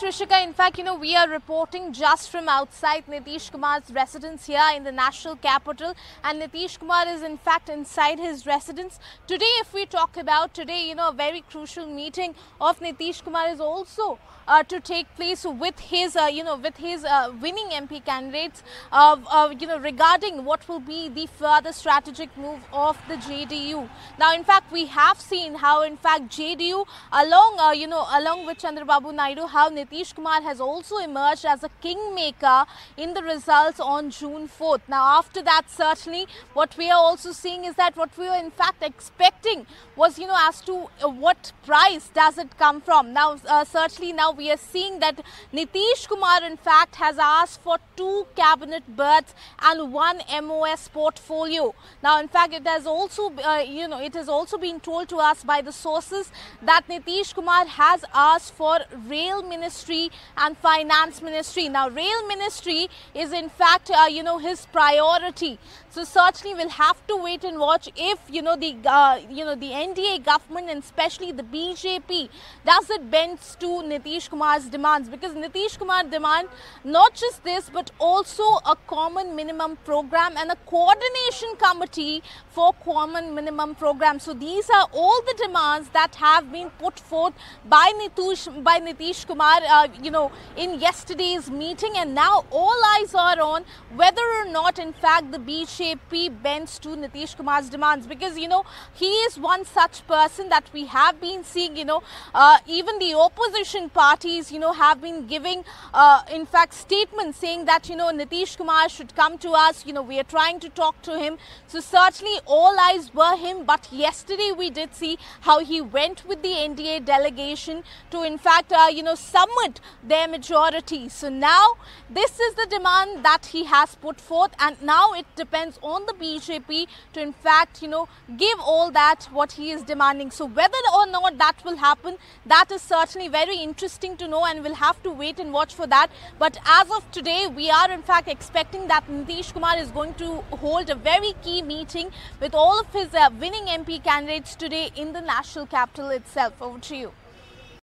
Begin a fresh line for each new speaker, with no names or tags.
Rishika, in fact, we are reporting just from outside Nitish Kumar's residence here in the national capital, and Nitish Kumar is in fact inside his residence. Today, if we talk about today, a very crucial meeting of Nitish Kumar is also to take place with his, winning MP candidates, regarding what will be the further strategic move of the JDU. Now, in fact, we have seen how, in fact, JDU, along with Chandrababu Naidu, how Nitish Kumar has also emerged as a kingmaker in the results on June 4th. Now, after that, certainly, what we are also seeing is that what we were in fact expecting was, as to what price does it come from. Now, certainly now we are seeing that Nitish Kumar in fact has asked for 2 cabinet berths and 1 MOS portfolio. Now, in fact, it has also, it has also been told to us by the sources that Nitish Kumar has asked for Rail Ministry and Finance Ministry. Now, Rail Ministry is in fact, his priority. So, certainly we'll have to wait and watch if, the NDA government and especially the BJP does it bends to Nitish Kumar's demands, because Nitish Kumar demand not just this but also a common minimum program and a coordination committee for common minimum program. So these are all the demands that have been put forth by Nitish Kumar, in yesterday's meeting, and now all eyes are on whether or not in fact the BJP bends to Nitish Kumar's demands, because he is one such person that we have been seeing, even the opposition parties, have been giving, in fact, statements saying that, Nitish Kumar should come to us, we are trying to talk to him. So certainly all eyes were him, but yesterday we did see how he went with the NDA delegation to, in fact, summit their majority. So now this is the demand that he has put forth, and now it depends on the BJP to, in fact, give all that what he is demanding. So whether or not that will happen, that is certainly very interesting to know, and we'll have to wait and watch for that. But as of today, we are in fact expecting that Nitish Kumar is going to hold a very key meeting with all of his winning MP candidates today in the national capital itself. Over to you.